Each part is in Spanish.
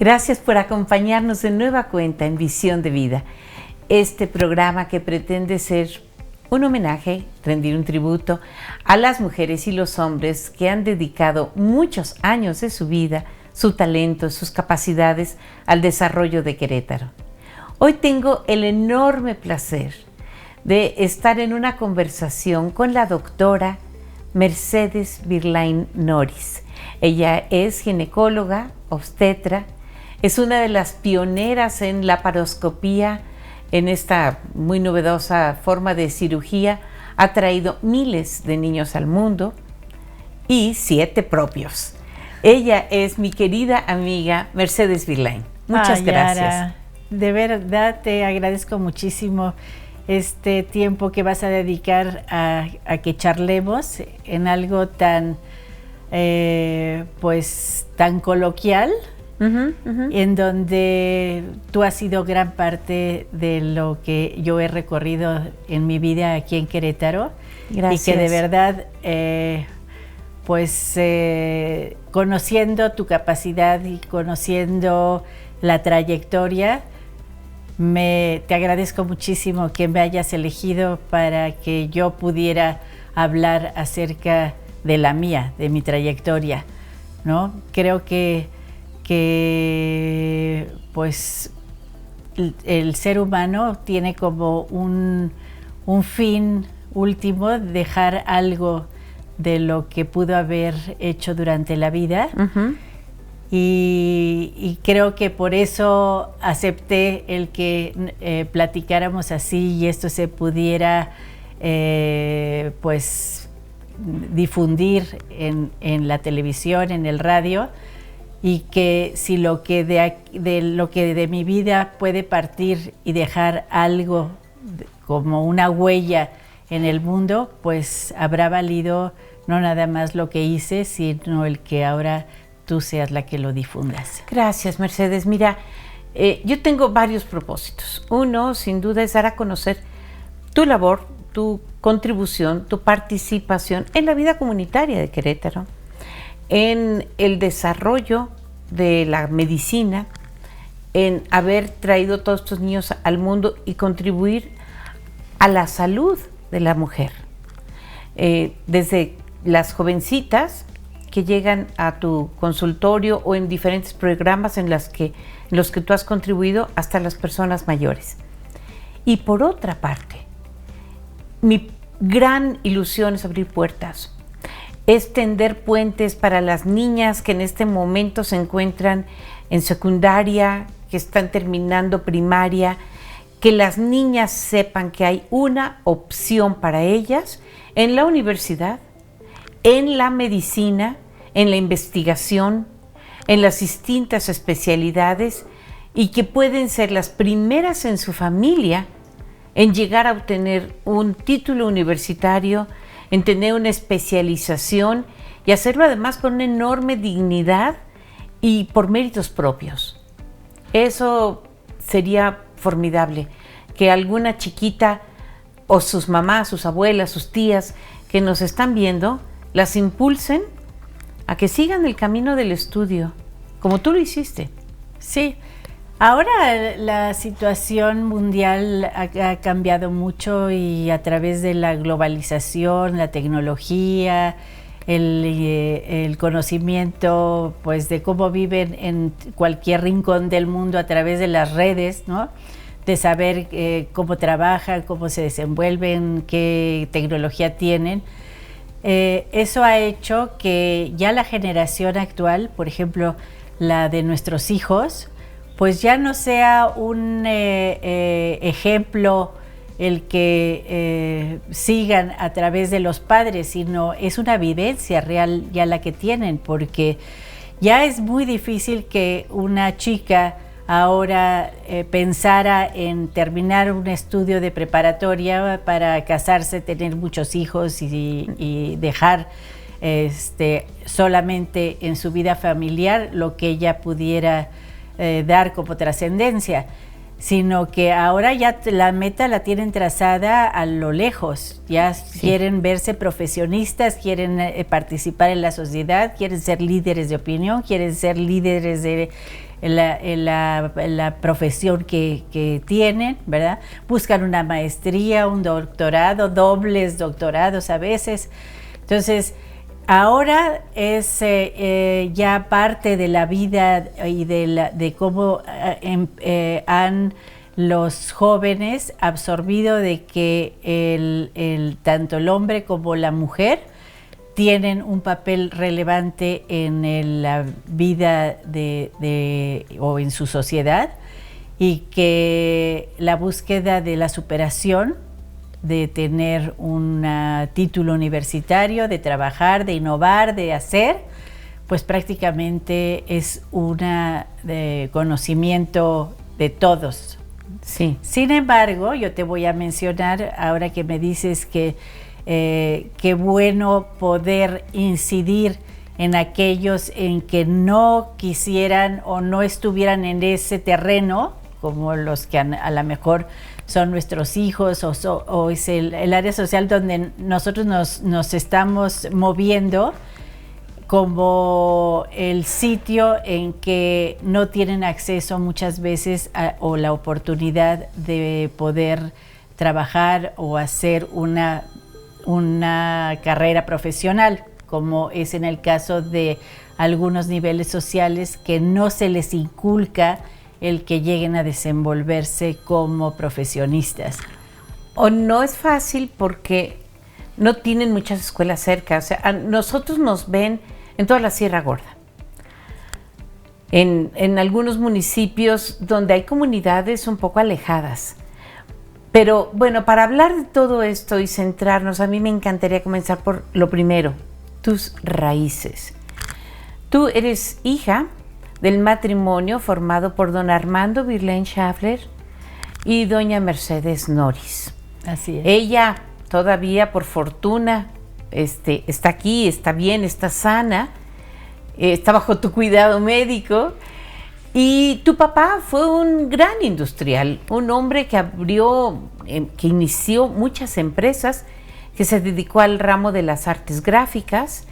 Gracias por acompañarnos de nueva cuenta en Visión de Vida, este programa que pretende ser un homenaje, rendir un tributo a las mujeres y los hombres que han dedicado muchos años de su vida, su talento, sus capacidades al desarrollo de Querétaro. Hoy tengo el enorme placer de estar en una conversación con la doctora Mercedes Virlain Noris. Ella es ginecóloga, obstetra, es una de las pioneras en la laparoscopía, en esta muy novedosa forma de cirugía. Ha traído miles de niños al mundo y 7 propios. Ella es mi querida amiga Mercedes Virlain. Muchas gracias. Yara, de verdad te agradezco muchísimo este tiempo que vas a dedicar a que charlemos en algo tan, tan coloquial, en donde tú has sido gran parte de lo que yo he recorrido en mi vida aquí en Querétaro. Gracias. Y que de verdad, conociendo tu capacidad y conociendo la trayectoria, te agradezco muchísimo que me hayas elegido para que yo pudiera hablar acerca de la mía, de mi trayectoria, ¿no? Creo que pues el ser humano tiene como un fin último, dejar algo de lo que pudo haber hecho durante la vida. Y creo que por eso acepté el que platicáramos así y esto se pudiera difundir en la televisión, en el radio, y que si lo que de mi vida puede partir y dejar algo como una huella en el mundo, pues habrá valido no nada más lo que hice, sino el que ahora tú seas la que lo difundas. Gracias, Mercedes. Mira, yo tengo varios propósitos. Uno, sin duda, es dar a conocer tu labor, tu contribución, tu participación en la vida comunitaria de Querétaro, en el desarrollo de la medicina, en haber traído todos estos niños al mundo y contribuir a la salud de la mujer. Desde las jovencitas que llegan a tu consultorio o en diferentes programas en los que tú has contribuido, hasta las personas mayores. Y por otra parte, mi gran ilusión es abrir puertas, es tender puentes para las niñas que en este momento se encuentran en secundaria, que están terminando primaria, que las niñas sepan que hay una opción para ellas en la universidad, en la medicina, en la investigación, en las distintas especialidades, y que pueden ser las primeras en su familia en llegar a obtener un título universitario, en tener una especialización y hacerlo además con una enorme dignidad y por méritos propios. Eso sería formidable, que alguna chiquita o sus mamás, sus abuelas, sus tías que nos están viendo, las impulsen a que sigan el camino del estudio, como tú lo hiciste. Sí, ahora la situación mundial ha cambiado mucho y a través de la globalización, la tecnología, el conocimiento pues de cómo viven en cualquier rincón del mundo a través de las redes, ¿no? De saber cómo trabajan, cómo se desenvuelven, qué tecnología tienen. Eso ha hecho que ya la generación actual, por ejemplo, la de nuestros hijos, pues ya no sea un ejemplo el que sigan a través de los padres, sino es una vivencia real ya la que tienen, porque ya es muy difícil que una chica ahora pensara en terminar un estudio de preparatoria para casarse, tener muchos hijos y dejar solamente en su vida familiar lo que ella pudiera dar como trascendencia, sino que ahora ya la meta la tienen trazada a lo lejos, ya quieren verse profesionistas, quieren participar en la sociedad, quieren ser líderes de opinión, quieren ser líderes de la profesión que tienen, ¿verdad? Buscan una maestría, un doctorado, dobles doctorados a veces. Entonces, ahora es ya parte de la vida y de cómo han los jóvenes absorbido de que tanto el hombre como la mujer tienen un papel relevante en la vida o en su sociedad, y que la búsqueda de la superación, de tener un título universitario, de trabajar, de innovar, de hacer, pues prácticamente es de conocimiento de todos. Sí. Sin embargo, yo te voy a mencionar, ahora que me dices que qué bueno poder incidir en aquellos en que no quisieran o no estuvieran en ese terreno, como los que a lo mejor son nuestros hijos, o es el área social donde nosotros nos estamos moviendo, como el sitio en que no tienen acceso muchas veces o la oportunidad de poder trabajar o hacer una carrera profesional, como es en el caso de algunos niveles sociales que no se les inculca el que lleguen a desenvolverse como profesionistas. O no es fácil porque no tienen muchas escuelas cerca. O sea, a nosotros nos ven en toda la Sierra Gorda, en algunos municipios donde hay comunidades un poco alejadas. Pero bueno, para hablar de todo esto y centrarnos, a mí me encantaría comenzar por lo primero, tus raíces. Tú eres hija del matrimonio formado por don Armando Virlain Schaffler y doña Mercedes Noris. Así es. Ella todavía, por fortuna, está aquí, está bien, está sana, está bajo tu cuidado médico. Y tu papá fue un gran industrial, un hombre que que inició muchas empresas, que se dedicó al ramo de las artes gráficas,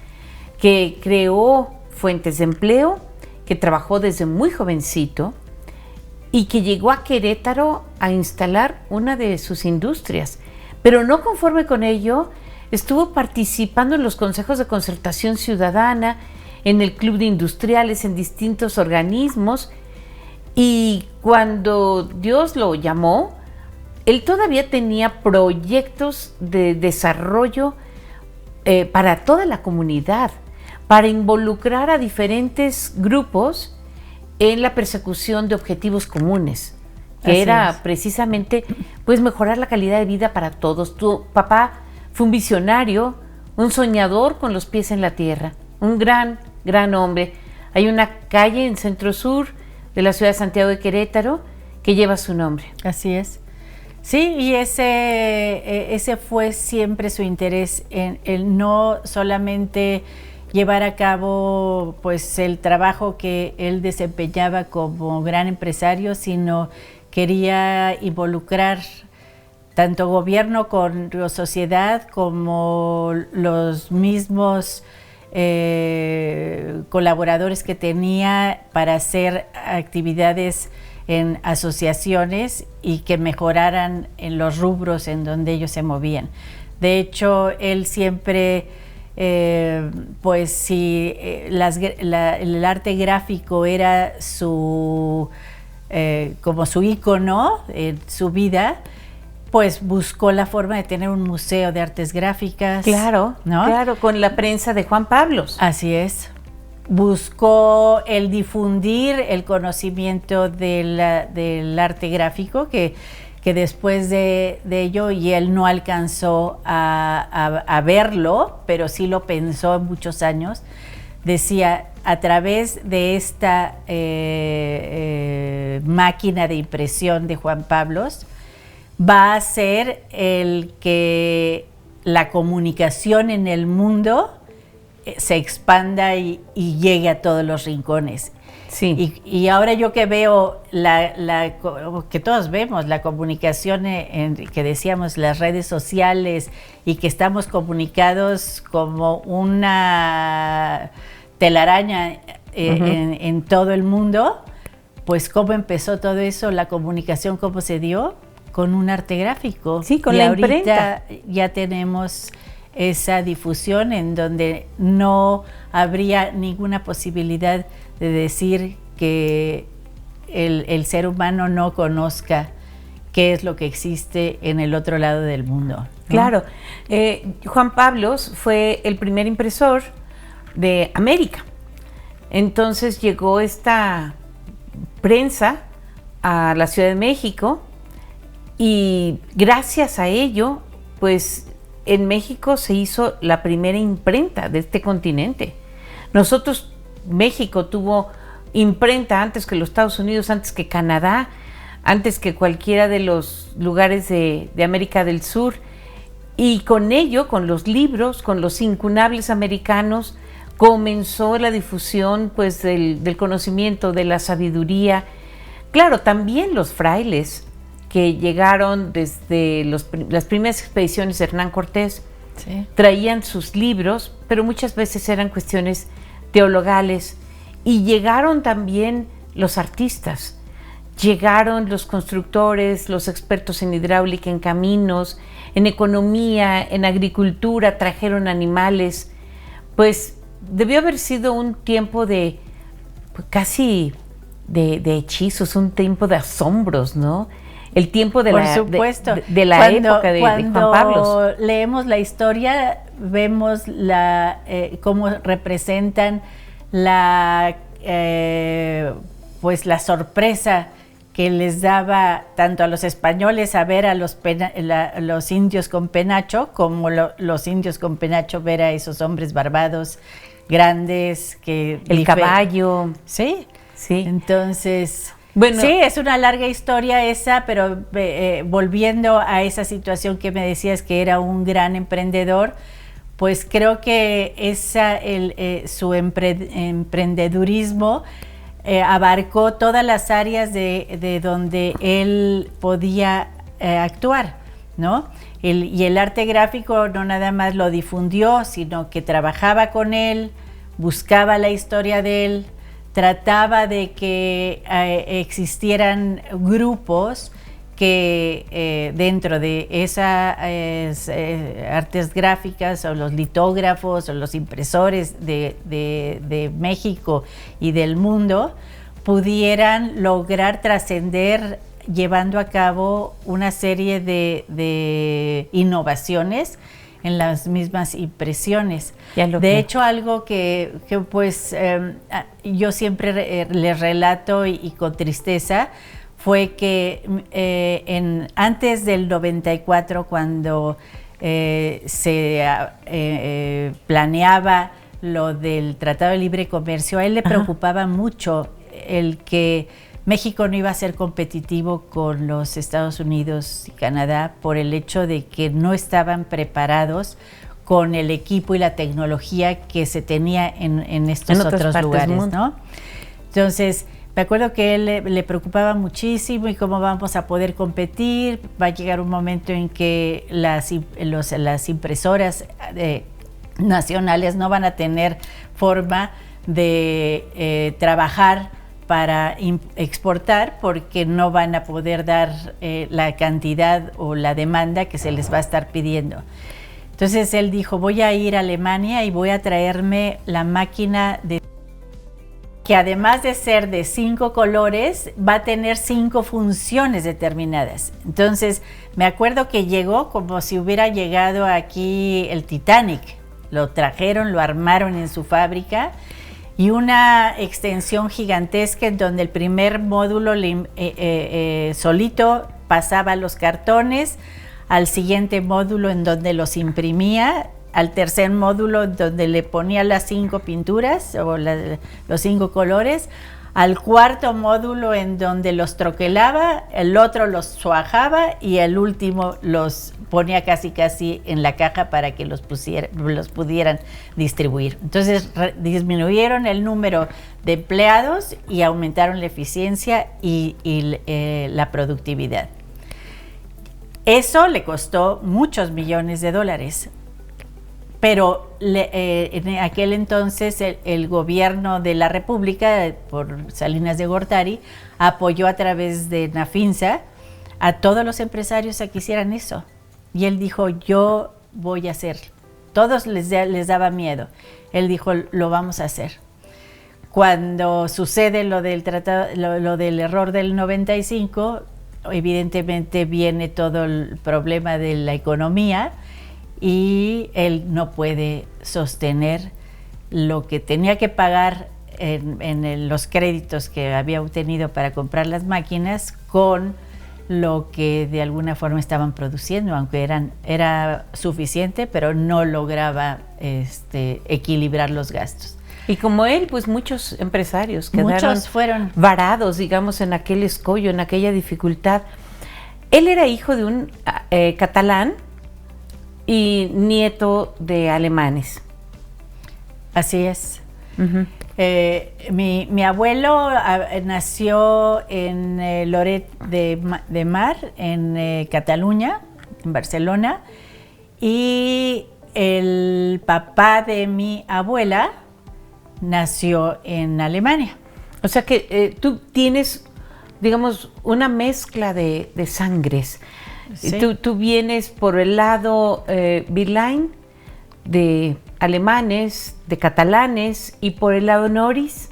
que creó fuentes de empleo, que trabajó desde muy jovencito y que llegó a Querétaro a instalar una de sus industrias. Pero no conforme con ello, estuvo participando en los consejos de concertación ciudadana, en el club de industriales, en distintos organismos, y cuando Dios lo llamó, él todavía tenía proyectos de desarrollo para toda la comunidad, para involucrar a diferentes grupos en la persecución de objetivos comunes, que era precisamente pues mejorar la calidad de vida para todos. Tu papá fue un visionario, un soñador con los pies en la tierra, un gran hombre. Hay una calle en Centro Sur de la ciudad de Santiago de Querétaro que lleva su nombre. Así es. Sí, y ese fue siempre su interés, en el no solamente llevar a cabo pues el trabajo que él desempeñaba como gran empresario, sino quería involucrar tanto gobierno con la sociedad como los mismos colaboradores que tenía para hacer actividades en asociaciones y que mejoraran en los rubros en donde ellos se movían. De hecho, él siempre, pues si el arte gráfico era como su ícono en su vida, pues buscó la forma de tener un museo de artes gráficas. Claro, ¿no? Claro, con la prensa de Juan Pablos. Así es. Buscó el difundir el conocimiento del arte gráfico, que después de ello, y él no alcanzó a verlo, pero sí lo pensó en muchos años, decía, a través de esta máquina de impresión de Juan Pablos, va a ser el que la comunicación en el mundo se expanda y llegue a todos los rincones. Sí. Y ahora yo que veo, que todos vemos, la comunicación, que decíamos, las redes sociales, y que estamos comunicados como una telaraña en todo el mundo, pues cómo empezó todo eso, la comunicación, cómo se dio, con un arte gráfico. Sí, con y la ahorita imprenta. ya tenemos esa difusión en donde no habría ninguna posibilidad de decir que el ser humano no conozca qué es lo que existe en el otro lado del mundo, ¿no? Claro. Juan Pablos fue el primer impresor de América. Entonces llegó esta prensa a la Ciudad de México y gracias a ello, pues en México se hizo la primera imprenta de este continente. Nosotros, México tuvo imprenta antes que los Estados Unidos, antes que Canadá, antes que cualquiera de los lugares de América del Sur. Y con ello, con los libros, con los incunables americanos, comenzó la difusión pues del conocimiento, de la sabiduría. Claro, también los frailes que llegaron desde las primeras expediciones de Hernán Cortés, Sí. traían sus libros, pero muchas veces eran cuestiones teologales. Y llegaron también los artistas, llegaron los constructores, los expertos en hidráulica, en caminos, en economía, en agricultura, trajeron animales. Pues debió haber sido un tiempo de pues, casi de hechizos, un tiempo de asombros, ¿no? El tiempo de Por la, supuesto. de la época de Juan Pablos. Cuando leemos la historia, vemos cómo representan pues la sorpresa que les daba tanto a los españoles a ver a los indios con penacho, como los indios con penacho ver a esos hombres barbados, grandes, El caballo. Sí, Sí. entonces... Bueno, sí, es una larga historia esa, pero volviendo a esa situación que me decías que era un gran emprendedor, pues creo que su emprendedurismo abarcó todas las áreas de donde él podía actuar, ¿no? Y el arte gráfico no nada más lo difundió, sino que trabajaba con él, buscaba la historia de él, trataba de que existieran grupos que dentro de esas artes gráficas o los litógrafos o los impresores de México y del mundo pudieran lograr trascender llevando a cabo una serie de innovaciones en las mismas impresiones. De hecho, algo que pues yo siempre les relato y con tristeza fue que antes del 94, cuando se planeaba lo del Tratado de Libre Comercio, a él le preocupaba mucho el que México no iba a ser competitivo con los Estados Unidos y Canadá por el hecho de que no estaban preparados con el equipo y la tecnología que se tenía en estos otros lugares, ¿no? Entonces, me acuerdo que él le preocupaba muchísimo y cómo vamos a poder competir. Va a llegar un momento en que las impresoras nacionales no van a tener forma de trabajar para exportar porque no van a poder dar la cantidad o la demanda que se les va a estar pidiendo. Entonces él dijo, voy a ir a Alemania y voy a traerme la máquina que además de ser de 5 colores, va a tener 5 funciones determinadas. Entonces me acuerdo que llegó como si hubiera llegado aquí el Titanic. Lo trajeron, lo armaron en su fábrica, y una extensión gigantesca en donde el primer módulo solito pasaba los cartones, al siguiente módulo en donde los imprimía, al tercer módulo en donde le ponía las 5 pinturas o los 5 colores, al cuarto módulo en donde los troquelaba, el otro los suajaba y el último los ponía casi en la caja para que los pudieran distribuir. Entonces disminuyeron el número de empleados y aumentaron la eficiencia y la productividad. Eso le costó muchos millones de dólares. pero en aquel entonces el gobierno de la República, por Salinas de Gortari, apoyó a través de Nafinsa a todos los empresarios a que hicieran eso. Y él dijo, yo voy a hacerlo. Todos les daba miedo. Él dijo, lo vamos a hacer. Cuando sucede lo del error del 95, evidentemente viene todo el problema de la economía y él no puede sostener lo que tenía que pagar en los créditos que había obtenido para comprar las máquinas con lo que de alguna forma estaban produciendo, aunque era suficiente, pero no lograba equilibrar los gastos. Y como él, pues muchos empresarios quedaron fueron varados, digamos, en aquel escollo, en aquella dificultad. Él era hijo de un catalán y nieto de alemanes. Así es. Uh-huh. Mi abuelo nació en Lloret de Mar, en Cataluña, en Barcelona, y el papá de mi abuela nació en Alemania. O sea que tú tienes, digamos, una mezcla de sangres. Sí. Tú vienes por el lado Vilain, de alemanes, de catalanes, y por el lado Noris.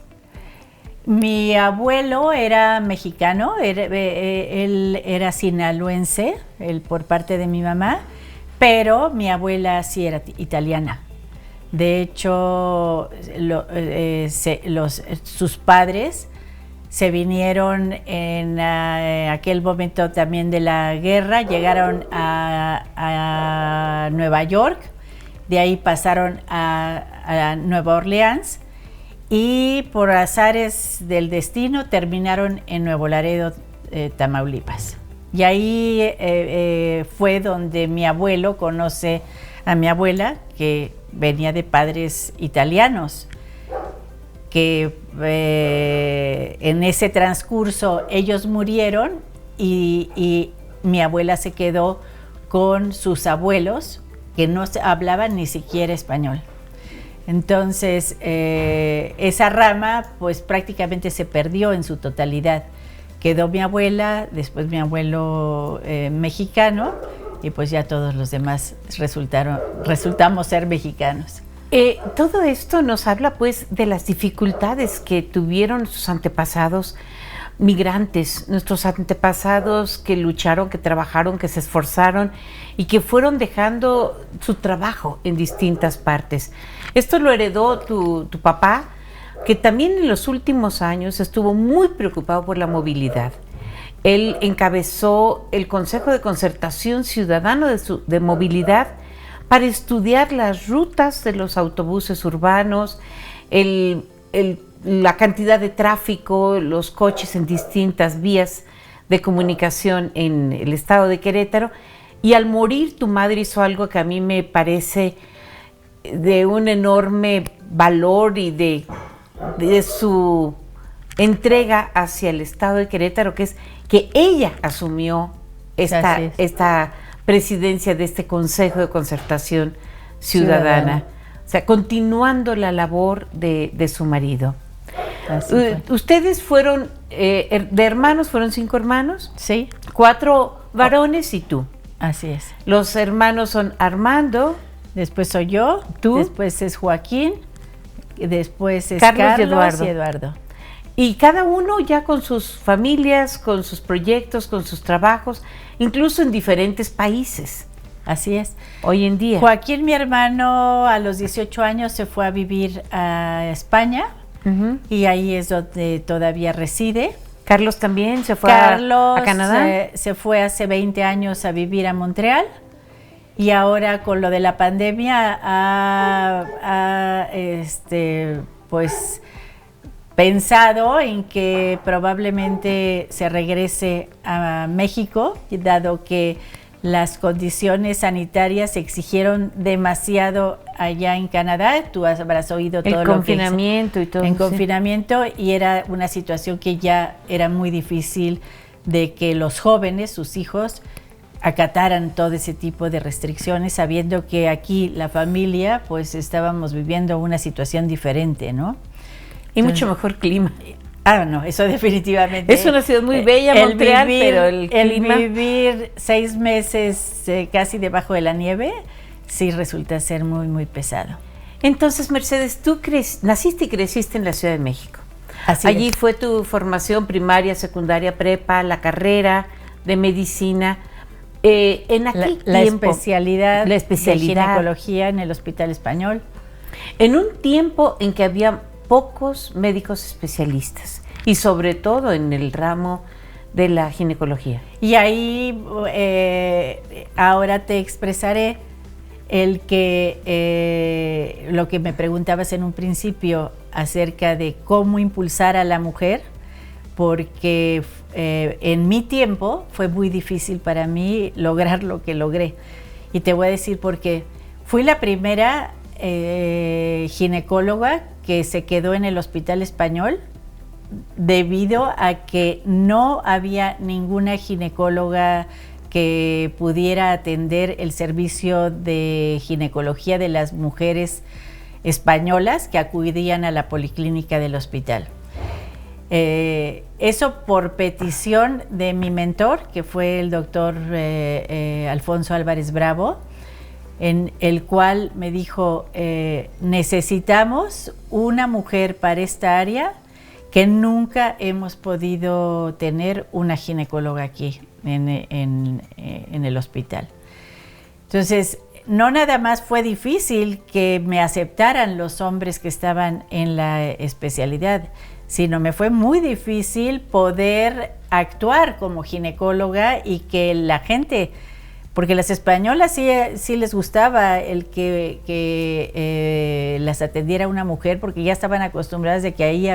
Mi abuelo era mexicano, él era sinaloense, por parte de mi mamá, pero mi abuela sí era italiana. De hecho, sus padres se vinieron en aquel momento también de la guerra, llegaron a Nueva York, de ahí pasaron a Nueva Orleans y por azares del destino terminaron en Nuevo Laredo, Tamaulipas. Y ahí fue donde mi abuelo conoce a mi abuela, que venía de padres italianos, que en ese transcurso ellos murieron y mi abuela se quedó con sus abuelos que no hablaban ni siquiera español. Entonces esa rama pues prácticamente se perdió en su totalidad. Quedó mi abuela, después mi abuelo mexicano, y pues ya todos los demás resultamos ser mexicanos. Todo esto nos habla pues de las dificultades que tuvieron nuestros antepasados migrantes, nuestros antepasados que lucharon, que trabajaron, que se esforzaron y que fueron dejando su trabajo en distintas partes. Esto lo heredó tu papá, que también en los últimos años estuvo muy preocupado por la movilidad. Él encabezó el Consejo de Concertación Ciudadano de Movilidad para estudiar las rutas de los autobuses urbanos, la cantidad de tráfico, los coches en distintas vías de comunicación en el estado de Querétaro. Y al morir tu madre hizo algo que a mí me parece de un enorme valor y de su entrega hacia el estado de Querétaro, que es que ella asumió esta presidencia de este Consejo de Concertación Ciudadana. O sea, continuando la labor de su marido. Ustedes fueron, de hermanos, ¿fueron 5 hermanos? Sí. 4 varones y tú. Así es. Los hermanos son Armando. Después soy yo. Tú. Después es Joaquín. Después es Carlos y Eduardo. Y cada uno ya con sus familias, con sus proyectos, con sus trabajos, incluso en diferentes países. Así es. Hoy en día. Joaquín, mi hermano, a los 18 años se fue a vivir a España. Uh-huh. Y ahí es donde todavía reside. Carlos también se fue a Canadá. Se fue hace 20 años a vivir a Montreal. Y ahora con lo de la pandemia pues pensado en que probablemente se regrese a México, dado que las condiciones sanitarias exigieron demasiado allá en Canadá. Tú habrás oído todo el lo confinamiento y todo. En confinamiento, y era una situación que ya era muy difícil de que los jóvenes, sus hijos, acataran todo ese tipo de restricciones, sabiendo que aquí la familia, pues estábamos viviendo una situación diferente, ¿no? Y mucho mejor clima. No, eso definitivamente. Es una ciudad muy bella, Montreal, pero el clima... El vivir 6 meses casi debajo de la nieve, sí resulta ser muy, muy pesado. Entonces, Mercedes, tú naciste y creciste en la Ciudad de México. Allí fue tu formación primaria, secundaria, prepa, la carrera de medicina. En aquel la tiempo, especialidad de ginecología en el Hospital Español. En un tiempo en que había pocos médicos especialistas y sobre todo en el ramo de la ginecología. Y ahí ahora te expresaré el que lo que me preguntabas en un principio acerca de cómo impulsar a la mujer, porque en mi tiempo fue muy difícil para mí lograr lo que logré. Y te voy a decir por qué. Fui la primera ginecóloga que se quedó en el Hospital Español debido a que no había ninguna ginecóloga que pudiera atender el servicio de ginecología de las mujeres españolas que acudían a la policlínica del hospital. Eso por petición de mi mentor, que fue el doctor Alfonso Álvarez Bravo, en el cual me dijo, necesitamos una mujer para esta área, que nunca hemos podido tener una ginecóloga aquí en el hospital. Entonces, no nada más fue difícil que me aceptaran los hombres que estaban en la especialidad, sino me fue muy difícil poder actuar como ginecóloga y que la gente, porque las españolas sí les gustaba el que las atendiera una mujer, porque ya estaban acostumbradas de que ahí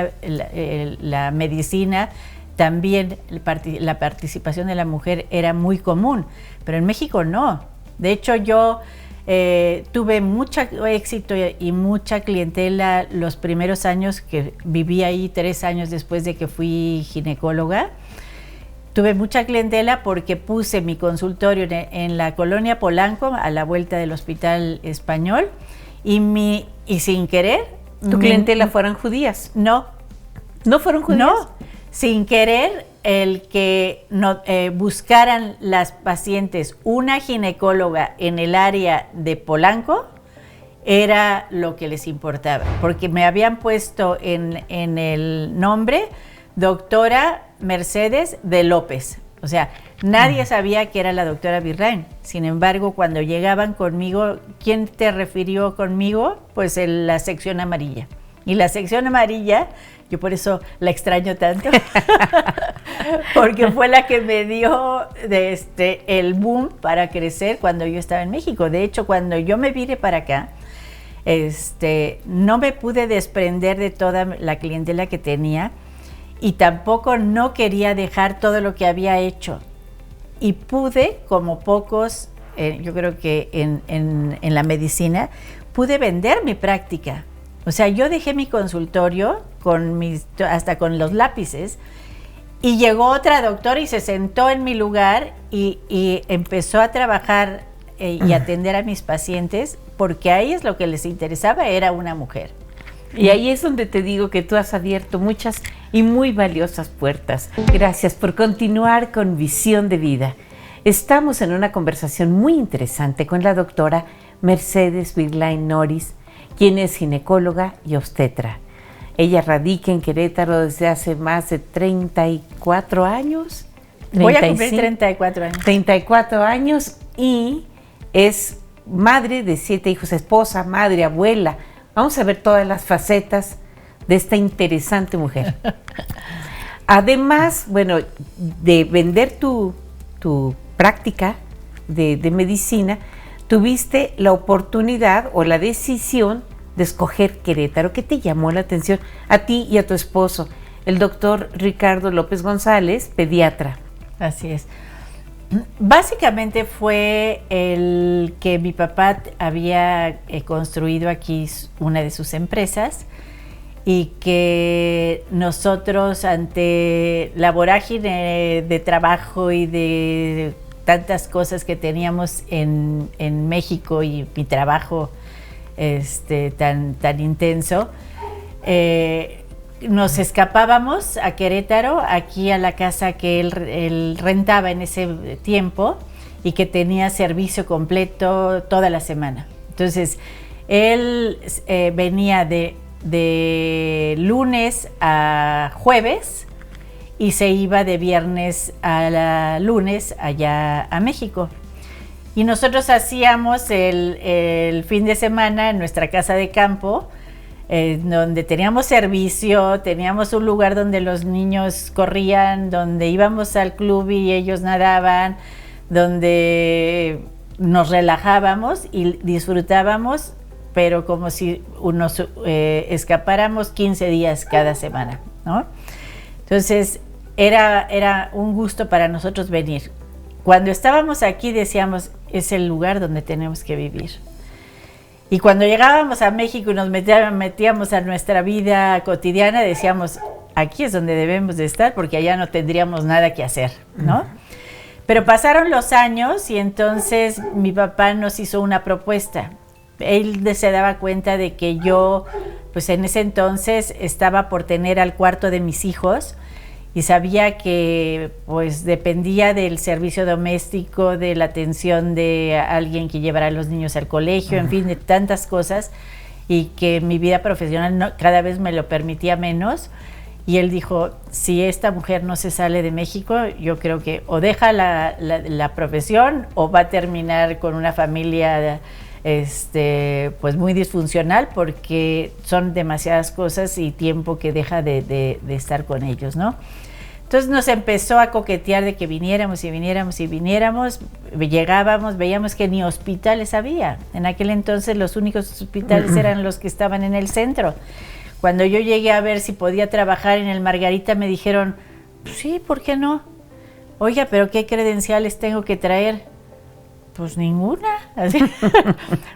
la medicina también la participación de la mujer era muy común, pero en México no. De hecho, yo tuve mucho éxito y mucha clientela los primeros años que viví ahí, 3 años después de que fui ginecóloga. Tuve mucha clientela porque puse mi consultorio en la colonia Polanco, a la vuelta del Hospital Español, y sin querer... ¿Tu clientela fueron judías? No. ¿No fueron judías? No, sin querer el que buscaran las pacientes una ginecóloga en el área de Polanco era lo que les importaba, porque me habían puesto en el nombre doctora Mercedes de López. O sea, nadie sabía que era la doctora Virrain. Sin embargo, cuando llegaban conmigo, ¿quién te refirió conmigo? Pues la sección amarilla. Y la sección amarilla, yo por eso la extraño tanto, porque fue la que me dio el boom para crecer cuando yo estaba en México. De hecho, cuando yo me vine para acá, no me pude desprender de toda la clientela que tenía, y tampoco no quería dejar todo lo que había hecho. Y pude, como pocos, yo creo que en la medicina, pude vender mi práctica. O sea, yo dejé mi consultorio hasta con los lápices, y llegó otra doctora y se sentó en mi lugar y empezó a trabajar y atender a mis pacientes, porque a ellos lo que les interesaba era una mujer. Y ahí es donde te digo que tú has abierto muchas y muy valiosas puertas. Gracias por continuar con Visión de Vida. Estamos en una conversación muy interesante con la doctora Mercedes Virlain Noris, quien es ginecóloga y obstetra. Ella radica en Querétaro desde hace más de 34 años. Voy a cumplir 34 años. 34 años, y es madre de 7 hijos, esposa, madre, abuela. Vamos a ver todas las facetas de esta interesante mujer. Además, bueno, de vender tu práctica de medicina, tuviste la oportunidad o la decisión de escoger Querétaro. ¿Qué te llamó la atención a ti y a tu esposo, el doctor Ricardo López González, pediatra? Así es. Básicamente fue el que mi papá había construido aquí una de sus empresas, y que nosotros, ante la vorágine de trabajo y de tantas cosas que teníamos en México y mi trabajo tan intenso, nos escapábamos a Querétaro, aquí a la casa que él rentaba en ese tiempo y que tenía servicio completo toda la semana. Entonces, él venía de lunes a jueves y se iba de viernes a lunes allá a México. Y nosotros hacíamos el fin de semana en nuestra casa de campo, donde teníamos servicio, teníamos un lugar donde los niños corrían, donde íbamos al club y ellos nadaban, donde nos relajábamos y disfrutábamos, pero como si nos escapáramos 15 días cada semana, ¿no? Entonces, era un gusto para nosotros venir. Cuando estábamos aquí decíamos, es el lugar donde tenemos que vivir. Y cuando llegábamos a México y nos metíamos a nuestra vida cotidiana, decíamos, aquí es donde debemos de estar porque allá no tendríamos nada que hacer, ¿no? Pero pasaron los años y entonces mi papá nos hizo una propuesta. Él se daba cuenta de que yo, pues en ese entonces estaba por tener al cuarto de mis hijos y sabía que pues dependía del servicio doméstico, de la atención de alguien que llevara a los niños al colegio, en fin, de tantas cosas, y que mi vida profesional cada vez me lo permitía menos. Y él dijo, si esta mujer no se sale de México, yo creo que o deja la profesión o va a terminar con una familia pues muy disfuncional, porque son demasiadas cosas y tiempo que deja de estar con ellos, ¿no? Entonces nos empezó a coquetear de que viniéramos y viniéramos y viniéramos, llegábamos, veíamos que ni hospitales había. En aquel entonces los únicos hospitales eran los que estaban en el centro. Cuando yo llegué a ver si podía trabajar en el Margarita, me dijeron, sí, ¿por qué no? Oiga, ¿pero qué credenciales tengo que traer? Pues ninguna.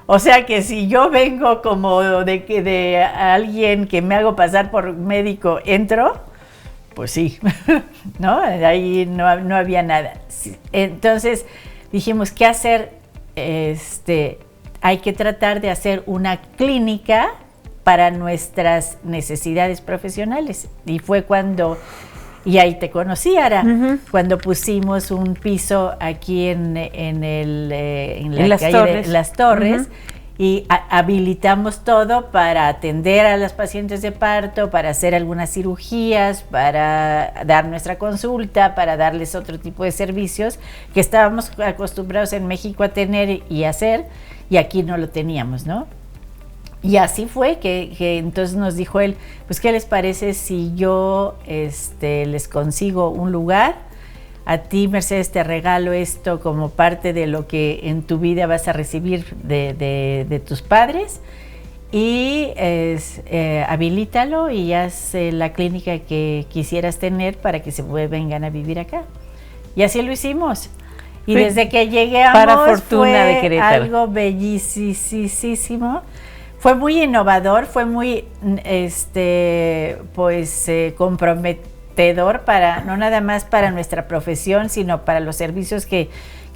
O sea que si yo vengo como de alguien que me hago pasar por médico, entro, pues sí, ¿no? Ahí no había nada. Entonces dijimos, ¿qué hacer? Hay que tratar de hacer una clínica para nuestras necesidades profesionales. Y fue cuando, y ahí te conocí, Ara, cuando pusimos un piso aquí en la calle de Las Torres, y habilitamos todo para atender a las pacientes de parto, para hacer algunas cirugías, para dar nuestra consulta, para darles otro tipo de servicios que estábamos acostumbrados en México a tener y hacer, y aquí no lo teníamos, ¿no? Y así fue que entonces nos dijo él, pues ¿qué les parece si yo les consigo un lugar? A ti, Mercedes, te regalo esto como parte de lo que en tu vida vas a recibir de tus padres, y habilítalo y haz la clínica que quisieras tener para que se vengan a vivir acá. Y así lo hicimos. Y desde que llegamos para fortuna de fue Querétaro. Algo bellísimo. Fue muy innovador, fue muy comprometedor para, no nada más para nuestra profesión, sino para los servicios que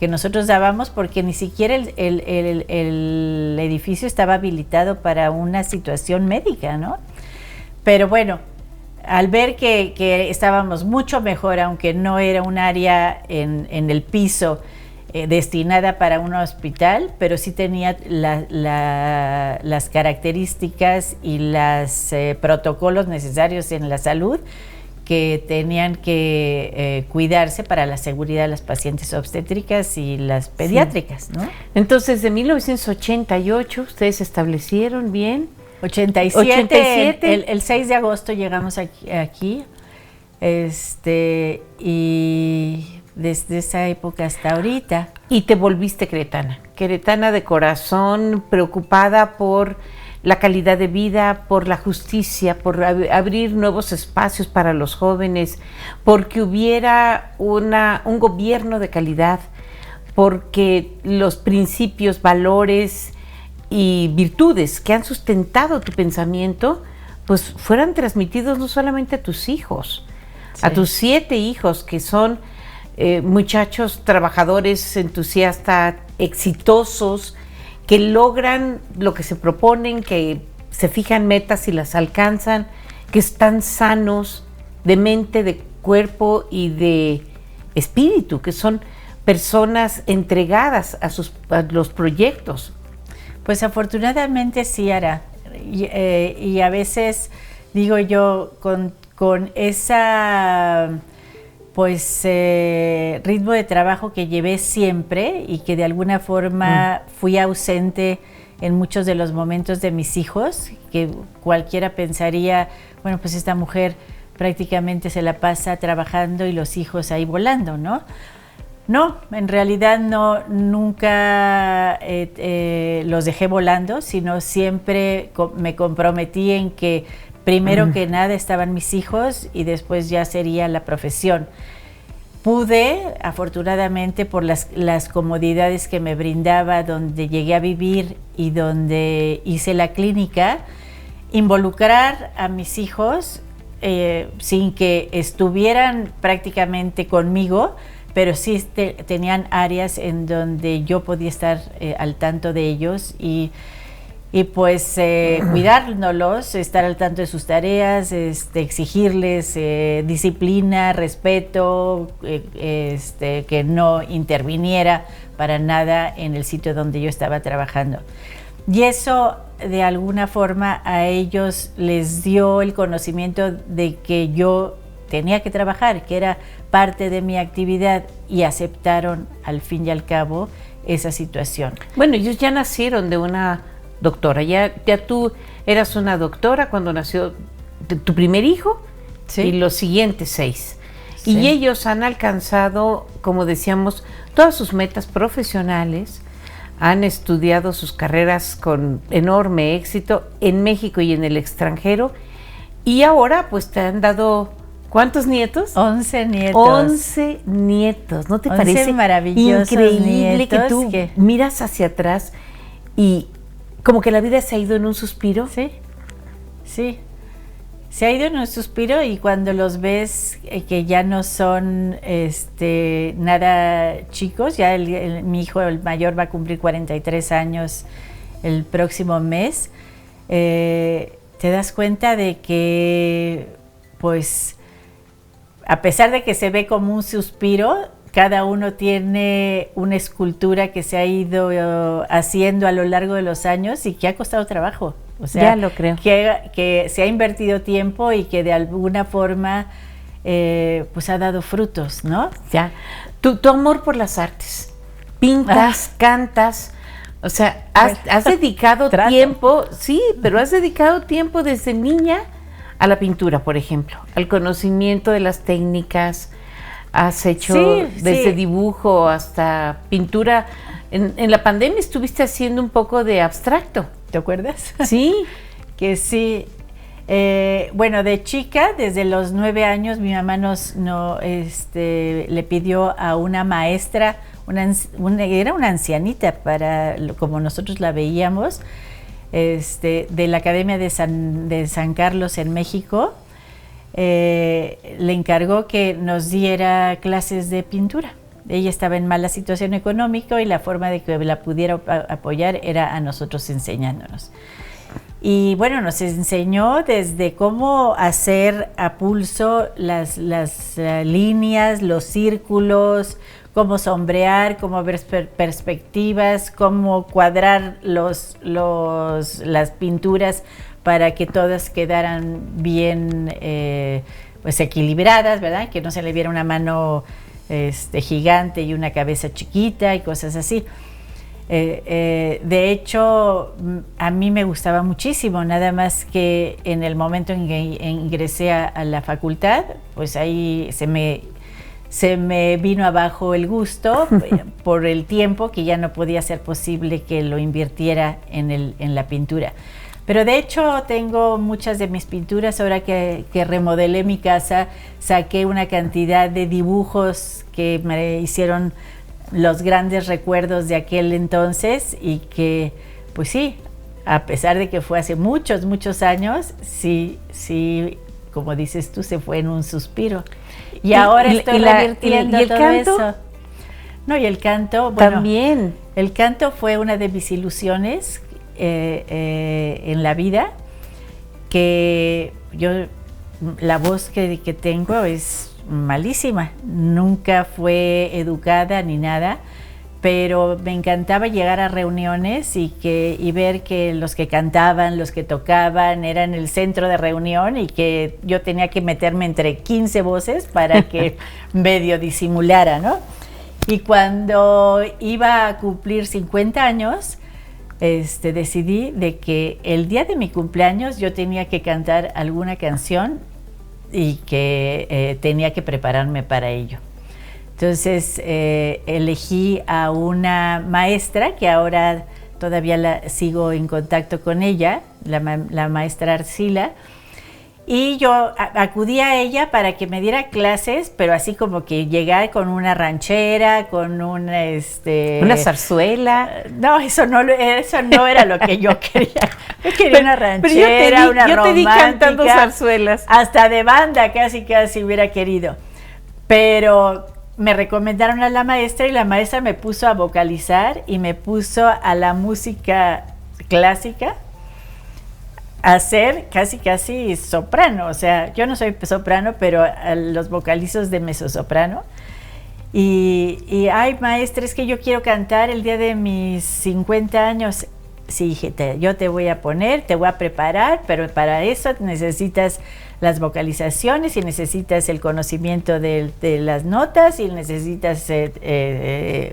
nosotros dábamos, porque ni siquiera el edificio estaba habilitado para una situación médica, ¿no? Pero bueno, al ver que estábamos mucho mejor, aunque no era un área en el piso destinada para un hospital, pero sí tenía las características y los protocolos necesarios en la salud que tenían que cuidarse para la seguridad de las pacientes obstétricas y las pediátricas, ¿no? Entonces, de 1988, ustedes se establecieron bien. 87. El 6 de agosto llegamos aquí, y desde esa época hasta ahorita. Y te volviste queretana de corazón, preocupada por la calidad de vida, por la justicia, por abrir nuevos espacios para los jóvenes, porque hubiera un gobierno de calidad, porque los principios, valores y virtudes que han sustentado tu pensamiento, pues fueran transmitidos no solamente a tus hijos, a tus 7 hijos, que son muchachos trabajadores, entusiastas, exitosos, que logran lo que se proponen, que se fijan metas y las alcanzan, que están sanos de mente, de cuerpo y de espíritu, que son personas entregadas a los proyectos. Pues afortunadamente sí, Ara. Y a veces digo yo, con esa pues ritmo de trabajo que llevé siempre y que de alguna forma fui ausente en muchos de los momentos de mis hijos, que cualquiera pensaría, bueno, pues esta mujer prácticamente se la pasa trabajando y los hijos ahí volando, ¿no? No, en realidad no, nunca los dejé volando, sino siempre me comprometí en que primero que nada estaban mis hijos y después ya sería la profesión. Pude, afortunadamente, por las comodidades que me brindaba donde llegué a vivir y donde hice la clínica, involucrar a mis hijos sin que estuvieran prácticamente conmigo, pero sí tenían áreas en donde yo podía estar al tanto de ellos y pues cuidándolos, estar al tanto de sus tareas, exigirles disciplina, respeto, que no interviniera para nada en el sitio donde yo estaba trabajando. Y eso de alguna forma a ellos les dio el conocimiento de que yo tenía que trabajar, que era parte de mi actividad, y aceptaron al fin y al cabo esa situación. Bueno, ellos ya nacieron de una doctora, ya tú eras una doctora cuando nació tu primer hijo, ¿sí? Y los siguientes 6. Sí. Y ellos han alcanzado, como decíamos, todas sus metas profesionales, han estudiado sus carreras con enorme éxito en México y en el extranjero, y ahora pues te han dado... ¿Cuántos nietos? 11 nietos. 11 nietos, ¿no te parece maravillosos increíble nietos que tú miras hacia atrás y como que la vida se ha ido en un suspiro? Sí, sí, se ha ido en un suspiro, y cuando los ves que ya no son nada chicos, ya mi hijo, el mayor, va a cumplir 43 años el próximo mes, te das cuenta de que pues a pesar de que se ve como un suspiro, cada uno tiene una escultura que se ha ido haciendo a lo largo de los años y que ha costado trabajo. O sea, ya lo creo. Que se ha invertido tiempo y que de alguna forma pues ha dado frutos, ¿no? Ya. Tu amor por las artes. Pintas, cantas, o sea, has dedicado tiempo, sí, pero has dedicado tiempo desde niña a la pintura, por ejemplo, al conocimiento de las técnicas. Has hecho desde dibujo hasta pintura. En la pandemia estuviste haciendo un poco de abstracto. ¿Te acuerdas? Sí. Que sí. Bueno, de chica, desde los 9 años, mi mamá le pidió a una maestra, era una ancianita, como nosotros la veíamos, de la Academia de San Carlos en México, le encargó que nos diera clases de pintura. Ella estaba en mala situación económica y la forma de que la pudiera apoyar era a nosotros enseñándonos. Y bueno, nos enseñó desde cómo hacer a pulso las líneas, los círculos, cómo sombrear, cómo ver perspectivas, cómo cuadrar las pinturas para que todas quedaran bien pues equilibradas, ¿verdad? Que no se le viera una mano gigante y una cabeza chiquita y cosas así. De hecho, a mí me gustaba muchísimo, nada más que en el momento en que ingresé a la facultad, pues ahí se me vino abajo el gusto por el tiempo, que ya no podía ser posible que lo invirtiera en la pintura. Pero de hecho tengo muchas de mis pinturas. Ahora que remodelé mi casa, saqué una cantidad de dibujos que me hicieron los grandes recuerdos de aquel entonces, y que pues sí, a pesar de que fue hace muchos años, sí como dices tú, se fue en un suspiro. Y ahora estoy revirtiendo el todo canto? eso. No, y el canto, bueno, También. el canto fue una de mis ilusiones en la vida, que yo, la voz que tengo es malísima, nunca fue educada ni nada, pero me encantaba llegar a reuniones y ver que los que cantaban, los que tocaban, eran el centro de reunión y que yo tenía que meterme entre 15 voces para que medio disimulara, ¿no? Y cuando iba a cumplir 50 años, decidí de que el día de mi cumpleaños yo tenía que cantar alguna canción y que tenía que prepararme para ello. Entonces elegí a una maestra que ahora todavía sigo en contacto con ella, la maestra Arcila, y yo acudí a ella para que me diera clases, pero así como que llegar con una ranchera, con una zarzuela. No, eso no era lo que yo quería. Yo quería una ranchera, una romántica. Yo te vi cantando zarzuelas. Hasta de banda casi hubiera querido. Pero me recomendaron a la maestra y la maestra me puso a vocalizar y me puso a la música clásica, a ser casi soprano. O sea, yo no soy soprano, pero a los vocalizos de mezzosoprano. Y ay, maestra, es que yo quiero cantar el día de mis 50 años. Sí, dije, yo te voy a poner, te voy a preparar, pero para eso necesitas las vocalizaciones y necesitas el conocimiento de las notas y necesitas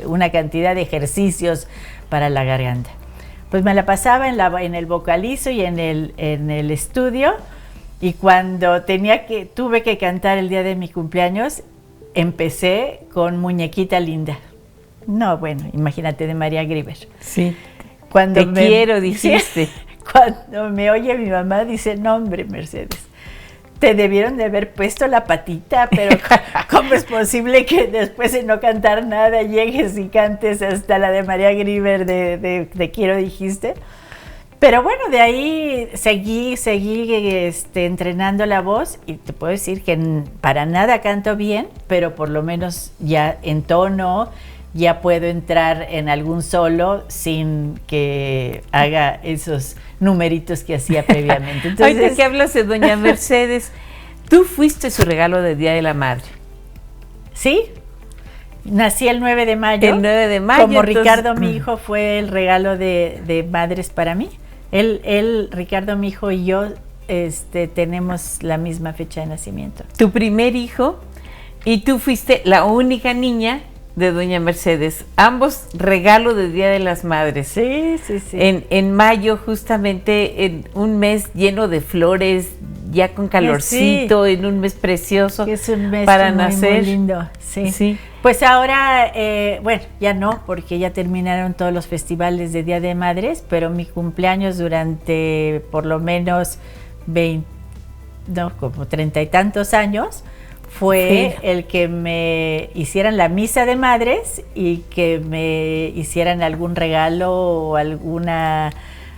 una cantidad de ejercicios para la garganta. Pues me la pasaba en el vocalizo y en el estudio, y cuando tuve que cantar el día de mi cumpleaños, empecé con Muñequita Linda. No, bueno, imagínate, de María Grieber. Sí. Cuando quiero, dijiste. Cuando me oye mi mamá, dice, no, hombre, Mercedes, te debieron de haber puesto la patita, pero ¿cómo es posible que después de no cantar nada llegues y cantes hasta la de María Grieber de Quiero, dijiste? Pero bueno, de ahí seguí entrenando la voz, y te puedo decir que para nada canto bien, pero por lo menos ya entono, ya puedo entrar en algún solo sin que haga esos numeritos que hacía previamente. Entonces, ahorita que hablas de doña Mercedes, tú fuiste su regalo de Día de la Madre. Sí, nací el 9 de mayo. El 9 de mayo. Como entonces, Ricardo, mi hijo, fue el regalo de madres para mí. Ricardo, mi hijo, y yo tenemos la misma fecha de nacimiento. Tu primer hijo, y tú fuiste la única niña de doña Mercedes, ambos regalo de Día de las Madres. Sí. En mayo, justamente, en un mes lleno de flores, ya con calorcito, sí, en un mes precioso. Es un mes para muy, nacer. Muy lindo, sí. Pues ahora, bueno, ya no, porque ya terminaron todos los festivales de Día de Madres, pero mi cumpleaños durante por lo menos como 30 y tantos años, fue el que me hicieran la misa de madres y que me hicieran algún regalo o alguna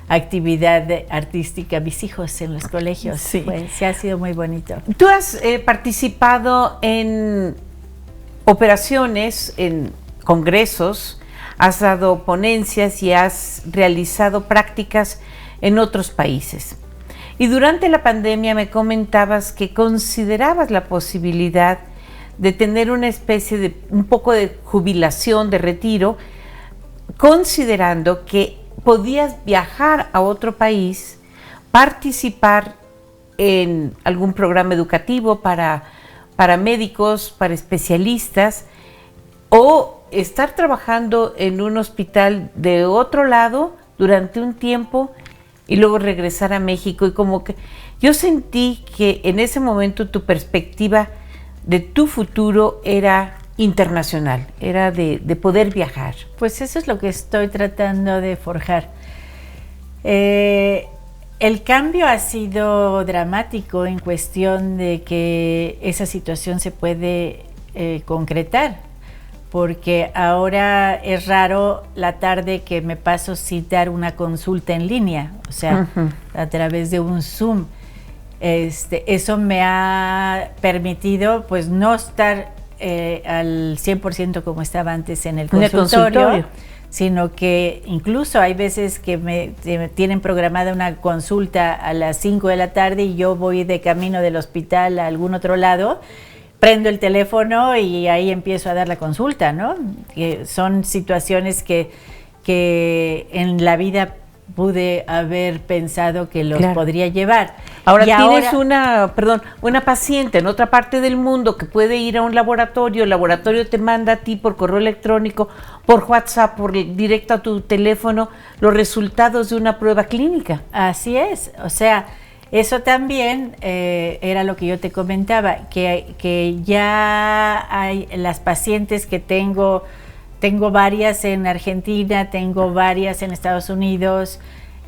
actividad artística a mis hijos en los colegios. Sí, sí, ha sido muy bonito. Tú has participado en operaciones, en congresos, has dado ponencias y has realizado prácticas en otros países. Y durante la pandemia me comentabas que considerabas la posibilidad de tener una especie de, un poco de jubilación, de retiro, considerando que podías viajar a otro país, participar en algún programa educativo para médicos, para especialistas, o estar trabajando en un hospital de otro lado durante un tiempo y luego regresar a México. Y como que yo sentí que en ese momento tu perspectiva de tu futuro era internacional, era de poder viajar. Pues eso es lo que estoy tratando de forjar. El cambio ha sido dramático en cuestión de que esa situación se puede concretar, porque ahora es raro la tarde que me paso sin dar una consulta en línea, o sea, a través de un Zoom. Eso me ha permitido pues no estar al 100% como estaba antes en el consultorio, sino que incluso hay veces que me tienen programada una consulta a las 5 de la tarde y yo voy de camino del hospital a algún otro lado, prendo el teléfono y ahí empiezo a dar la consulta, ¿no? Que son situaciones que en la vida pude haber pensado que los podría llevar. Ahora tienes una paciente en otra parte del mundo que puede ir a un laboratorio, el laboratorio te manda a ti por correo electrónico, por WhatsApp, directo a tu teléfono, los resultados de una prueba clínica. Así es, o sea, eso también era lo que yo te comentaba, que ya hay las pacientes que tengo varias en Argentina, tengo varias en Estados Unidos,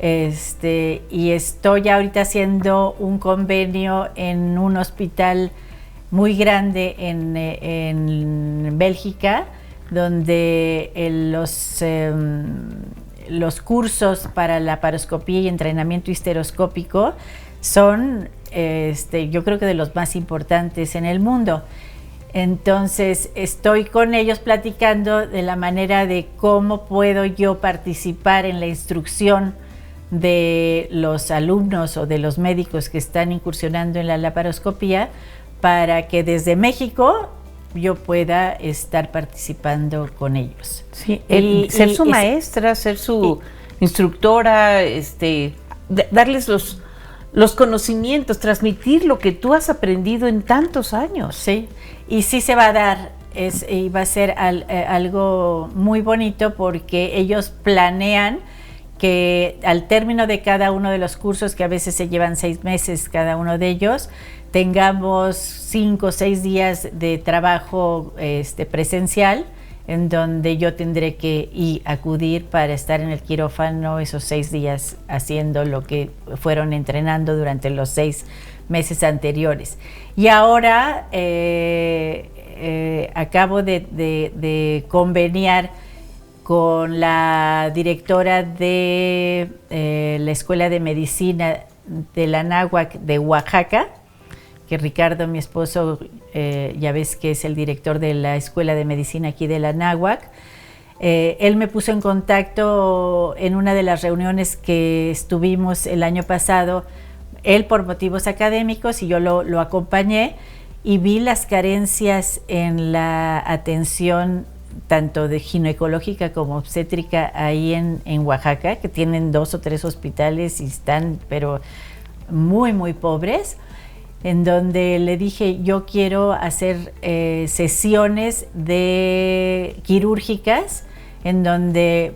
y estoy ahorita haciendo un convenio en un hospital muy grande en Bélgica, donde los cursos para la laparoscopía y entrenamiento histeroscópico son, yo creo que de los más importantes en el mundo. Entonces estoy con ellos platicando de la manera de cómo puedo yo participar en la instrucción de los alumnos o de los médicos que están incursionando en la laparoscopía para que desde México yo pueda estar participando con ellos. Sí, ser su maestra, ser su instructora, darles los conocimientos, transmitir lo que tú has aprendido en tantos años. Sí, y sí se va a dar, y va a ser algo muy bonito porque ellos planean que al término de cada uno de los cursos, que a veces se llevan 6 meses cada uno de ellos, tengamos 5 o 6 días de trabajo presencial, en donde yo tendré que acudir para estar en el quirófano esos 6 días haciendo lo que fueron entrenando durante los 6 meses anteriores. Y ahora acabo de conveniar con la directora de la Escuela de Medicina de la Anáhuac de Oaxaca, que Ricardo, mi esposo, ya ves que es el director de la Escuela de Medicina aquí de la Anáhuac. Él me puso en contacto en una de las reuniones que estuvimos el año pasado, él por motivos académicos y yo lo acompañé, y vi las carencias en la atención tanto de ginecológica como obstétrica ahí en Oaxaca, que tienen 2 o 3 hospitales y están pero muy muy pobres, en donde le dije yo quiero hacer sesiones quirúrgicas en donde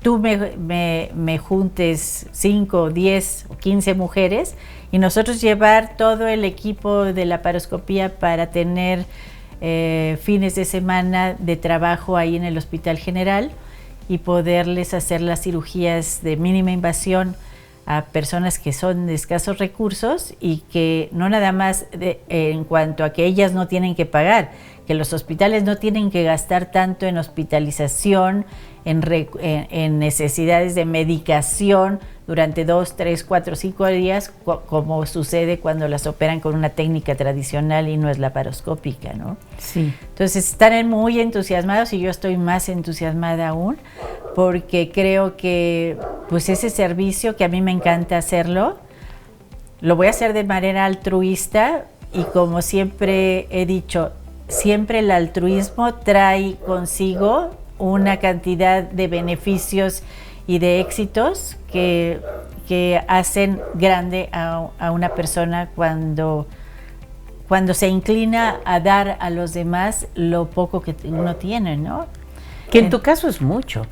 tú me juntes 5, 10 o 15 mujeres y nosotros llevar todo el equipo de laparoscopía para tener fines de semana de trabajo ahí en el Hospital General y poderles hacer las cirugías de mínima invasión a personas que son de escasos recursos y que no nada más en cuanto a que ellas no tienen que pagar, que los hospitales no tienen que gastar tanto en hospitalización, en necesidades de medicación durante 2, 3, 4, 5 días, como sucede cuando las operan con una técnica tradicional y no es laparoscópica, ¿no? Sí. Entonces están muy entusiasmados y yo estoy más entusiasmada aún porque creo que pues ese servicio que a mí me encanta hacerlo, lo voy a hacer de manera altruista y como siempre he dicho, siempre el altruismo trae consigo una cantidad de beneficios y de éxitos que hacen grande a una persona cuando se inclina a dar a los demás lo poco que uno tiene, ¿no? Que en tu caso es mucho,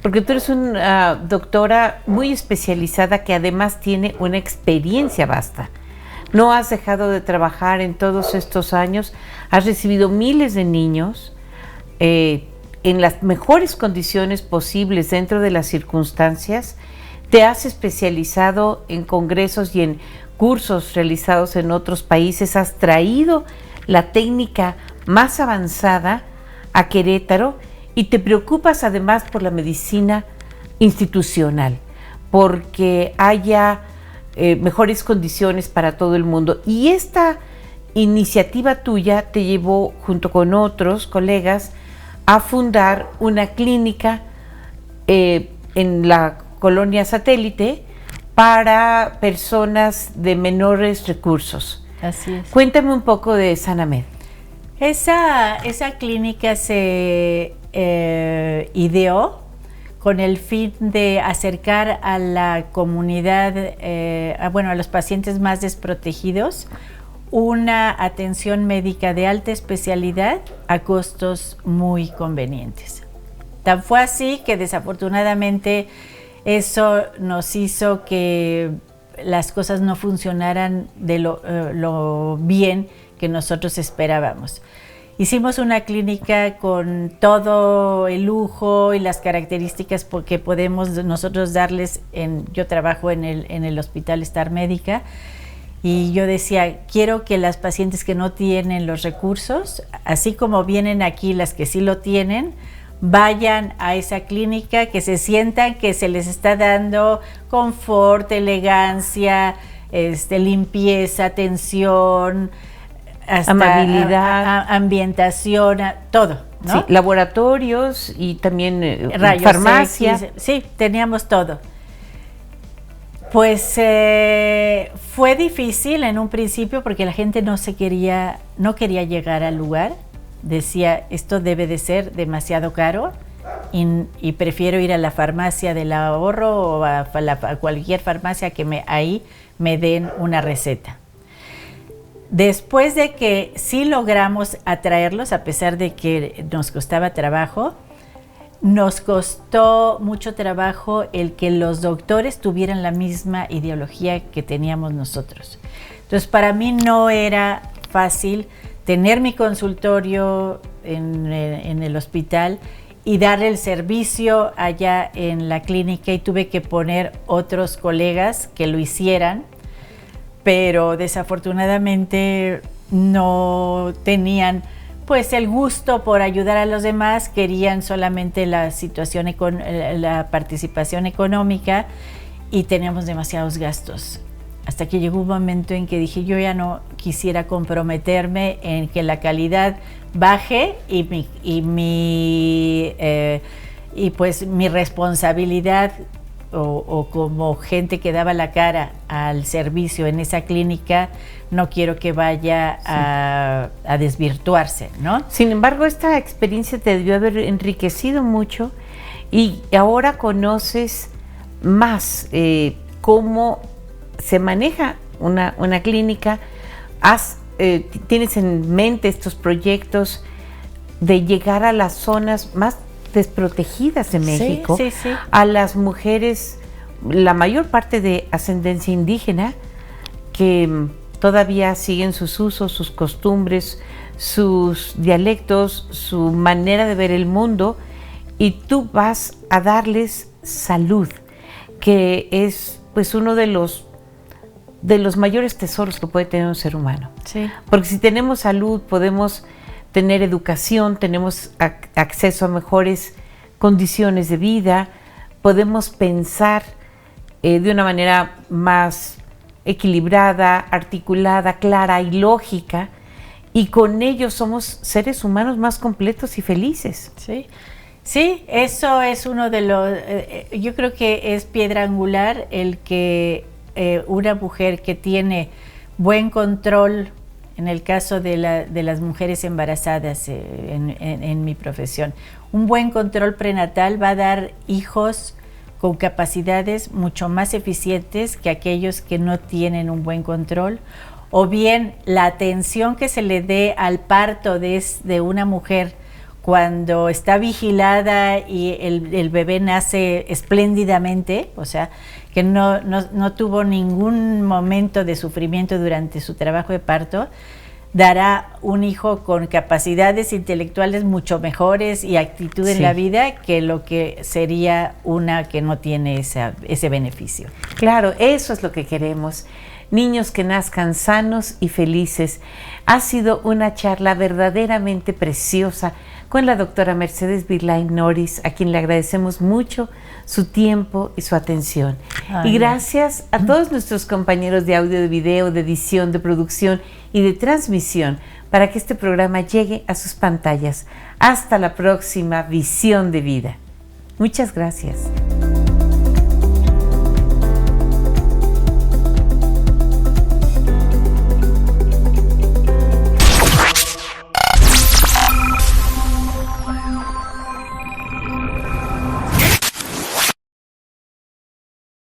porque tú eres una doctora muy especializada que además tiene una experiencia vasta. No has dejado de trabajar en todos estos años, has recibido miles de niños en las mejores condiciones posibles dentro de las circunstancias, te has especializado en congresos y en cursos realizados en otros países, has traído la técnica más avanzada a Querétaro y te preocupas además por la medicina institucional, porque haya mejores condiciones para todo el mundo. Y esta iniciativa tuya te llevó, junto con otros colegas, a fundar una clínica en la colonia Satélite para personas de menores recursos. Así es. Cuéntame un poco de Sanamed. Esa clínica se ideó con el fin de acercar a la comunidad, a los pacientes más desprotegidos, una atención médica de alta especialidad a costos muy convenientes. Tan fue así que desafortunadamente eso nos hizo que las cosas no funcionaran de lo bien que nosotros esperábamos. Hicimos una clínica con todo el lujo y las características que podemos nosotros darles. Yo trabajo en el Hospital Star Médica y yo decía, quiero que las pacientes que no tienen los recursos, así como vienen aquí las que sí lo tienen, vayan a esa clínica, que se sientan que se les está dando confort, elegancia, limpieza, atención, hasta amabilidad, ambientación, todo, ¿no? Sí, laboratorios y también rayos farmacia. X, sí, teníamos todo. Pues fue difícil en un principio porque la gente no quería llegar al lugar. Decía, esto debe de ser demasiado caro y prefiero ir a la farmacia del ahorro o a cualquier farmacia que ahí me den una receta. Después de que sí logramos atraerlos, a pesar de que nos costaba trabajo, nos costó mucho trabajo el que los doctores tuvieran la misma ideología que teníamos nosotros. Entonces, para mí no era fácil tener mi consultorio en el hospital y darle el servicio allá en la clínica, y tuve que poner otros colegas que lo hicieran, pero desafortunadamente no tenían pues el gusto por ayudar a los demás, querían solamente la participación económica y teníamos demasiados gastos. Hasta que llegó un momento en que dije, yo ya no quisiera comprometerme en que la calidad baje y mi responsabilidad o como gente que daba la cara al servicio en esa clínica, no quiero que vaya a desvirtuarse, ¿no? Sin embargo, esta experiencia te debió haber enriquecido mucho y ahora conoces más cómo se maneja una clínica. Tienes en mente estos proyectos de llegar a las zonas más desprotegidas de México, sí, sí. A las mujeres, la mayor parte de ascendencia indígena, que todavía siguen sus usos, sus costumbres, sus dialectos, su manera de ver el mundo, y tú vas a darles salud, que es pues uno de los mayores tesoros que puede tener un ser humano. Sí. Porque si tenemos salud, podemos tener educación, tenemos acceso a mejores condiciones de vida, podemos pensar de una manera más equilibrada, articulada, clara y lógica, y con ello somos seres humanos más completos y felices. Sí, sí, eso es uno de los, yo creo que es piedra angular el que una mujer que tiene buen control, en el caso de las mujeres embarazadas en mi profesión, un buen control prenatal va a dar hijos con capacidades mucho más eficientes que aquellos que no tienen un buen control, o bien la atención que se le dé al parto de una mujer cuando está vigilada y el bebé nace espléndidamente, o sea, que no tuvo ningún momento de sufrimiento durante su trabajo de parto, dará un hijo con capacidades intelectuales mucho mejores y actitud en la vida que lo que sería una que no tiene ese beneficio. Claro, eso es lo que queremos. Niños que nazcan sanos y felices. Ha sido una charla verdaderamente preciosa con la doctora Mercedes Virlain Noris, a quien le agradecemos mucho su tiempo y su atención. Y gracias a todos nuestros compañeros de audio, de video, de edición, de producción y de transmisión para que este programa llegue a sus pantallas. Hasta la próxima Visión de Vida. Muchas gracias.